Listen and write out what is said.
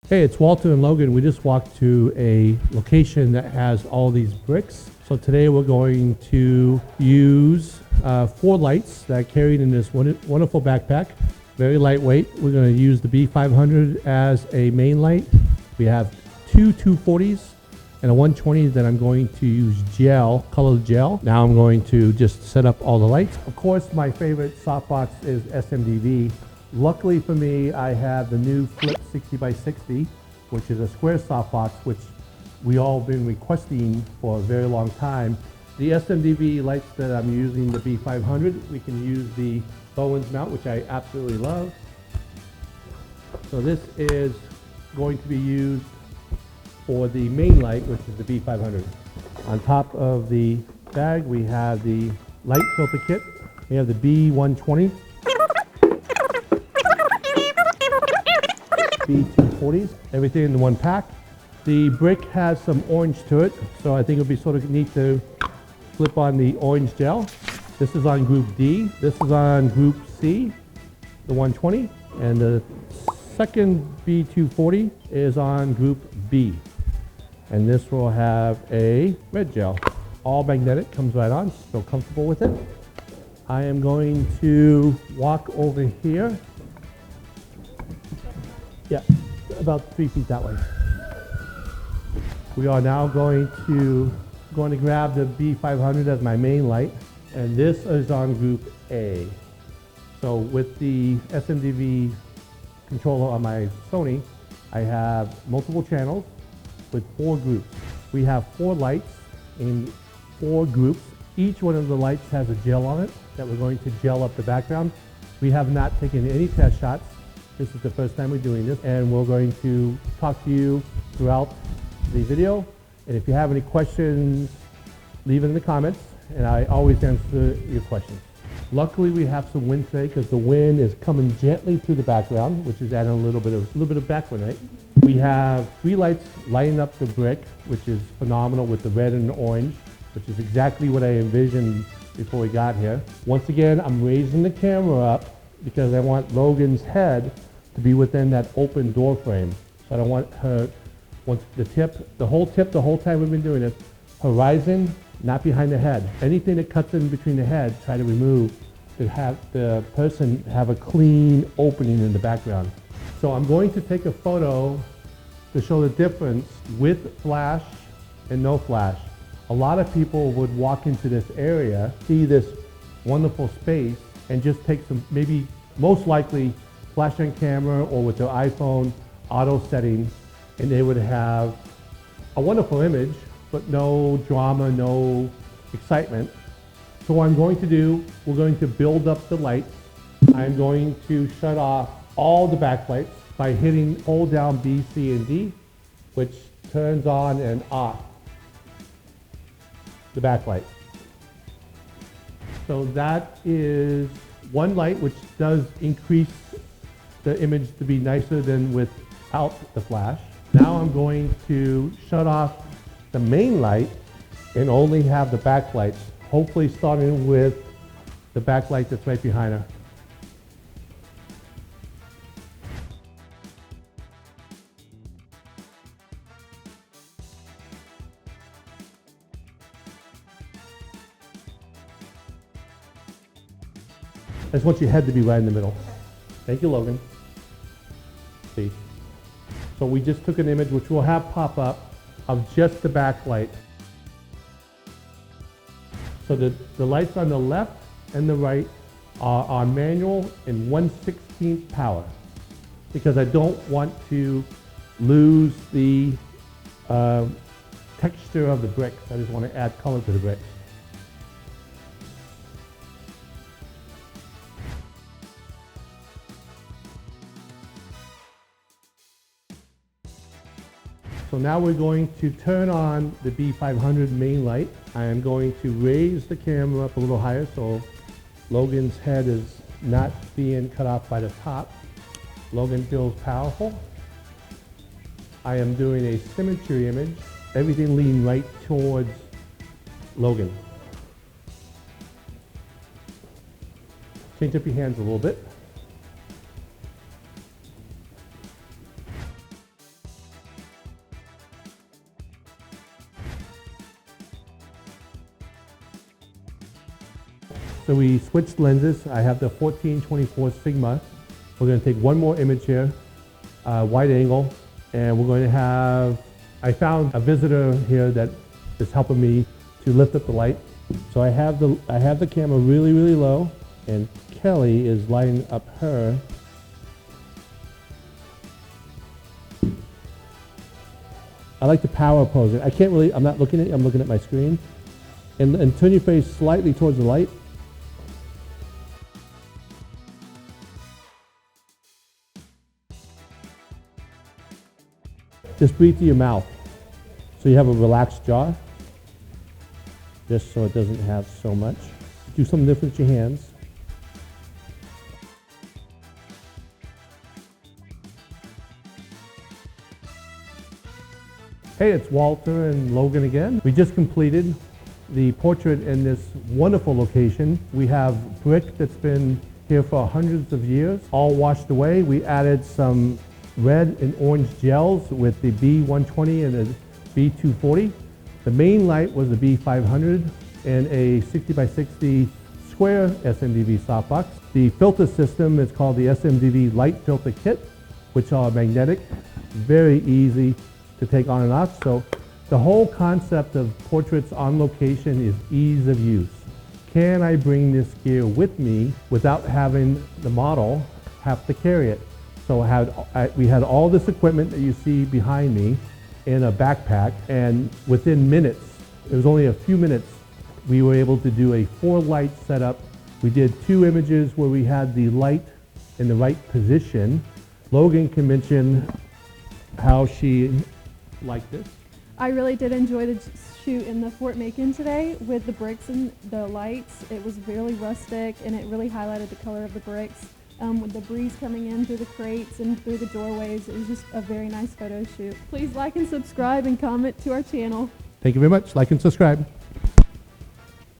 Hey, it's Walter and Logan. We just walked to a location that has all these bricks. So today we're going to use 4 lights that are carried in this wonderful backpack. Very lightweight. We're going to use the B500 as a main light. We have 2 240s and a 120 that I'm going to use colored gel. Now I'm going to just set up all the lights. Of course, my favorite softbox is Smdv. Luckily for me, I have the new Flip 60x60, which is a square softbox, which we all been requesting for a very long time. The Smdv lights that I'm using, the B500, we can use the Logan's mount, which I absolutely love. So this is going to be used for the main light, which is the B500. On top of the bag, we have the light filter kit. We have the B120. B240s, everything in the one pack. The brick has some orange to it, so I think it'll be sort of neat to flip on the orange gel. This is on group D, this is on group C, the 120, and the second B240 is on group B. And this will have a red gel. All magnetic, comes right on, so comfortable with it. I am going to walk over here. Yeah, about 3 feet that way. We are now going to grab the B500 as my main light, and this is on group A. So with the Smdv controller on my Sony, I have multiple channels with 4 groups. We have 4 lights in 4 groups. Each one of the lights has a gel on it that we're going to gel up the background. We have not taken any test shots. This is the first time we're doing this, and we're going to talk to you throughout the video. And if you have any questions, leave it in the comments, and I always answer your questions. Luckily, we have some wind today because the wind is coming gently through the background, which is adding a little bit of background light. We have 3 lights lighting up the brick, which is phenomenal with the red and the orange, which is exactly what I envisioned before we got here. Once again, I'm raising the camera up because I want Logan's head to be within that open door frame. So I don't want her, the whole time we've been doing this, horizon, not behind the head. Anything that cuts in between the head, try to remove to have the person have a clean opening in the background. So I'm going to take a photo to show the difference with flash and no flash. A lot of people would walk into this area, see this wonderful space, and just take some, maybe most likely flash on camera or with their iPhone auto setting, and they would have a wonderful image, but no drama, no excitement. So what I'm going to do, we're going to build up the lights. I'm going to shut off all the backlights by hold down B, C, and D, which turns on and off the backlight. So that is one light, which does increase the image to be nicer than without the flash. Now I'm going to shut off the main light and only have the backlights, hopefully starting with the backlight that's right behind her. I just want your head to be right in the middle. Thank you, Logan. See. So we just took an image, which we'll have pop up, of just the backlight. So the lights on the left and the right are on manual and 1/16 power, because I don't want to lose the texture of the bricks. I just want to add color to the bricks. So now we're going to turn on the B500 main light. I am going to raise the camera up a little higher so Logan's head is not being cut off by the top. Logan feels powerful. I am doing a symmetry image, everything leaning right towards Logan. Change up your hands a little bit. So we switched lenses. I have the 14-24 Sigma. We're going to take one more image here, wide angle, and we're going to have, I found a visitor here that is helping me to lift up the light. So I have the camera really, really low, and Kelly is lighting up her. I like to power pose it. I can't really, I'm not looking at you, I'm looking at my screen. And turn your face slightly towards the light. Just breathe through your mouth. So you have a relaxed jaw. Just so it doesn't have so much. Do something different with your hands. Hey, it's Walter and Logan again. We just completed the portrait in this wonderful location. We have brick that's been here for hundreds of years, all washed away. We added some red and orange gels with the B120 and the B240. The main light was the B500 and a 60 by 60 square SMDV softbox. The filter system is called the SMDV light filter kit, which are magnetic, very easy to take on and off. So the whole concept of portraits on location is ease of use. Can I bring this gear with me without having the model have to carry it? So we had all this equipment that you see behind me in a backpack, and within minutes, it was only a few minutes, we were able to do a 4-light setup. We did 2 images where we had the light in the right position. Logan can mention how she liked this. I really did enjoy the shoot in the Fort Macon today with the bricks and the lights. It was really rustic and it really highlighted the color of the bricks. With the breeze coming in through the crates and through the doorways, it was just a very nice photo shoot. Please like and subscribe and comment to our channel. Thank you very much. Like and subscribe.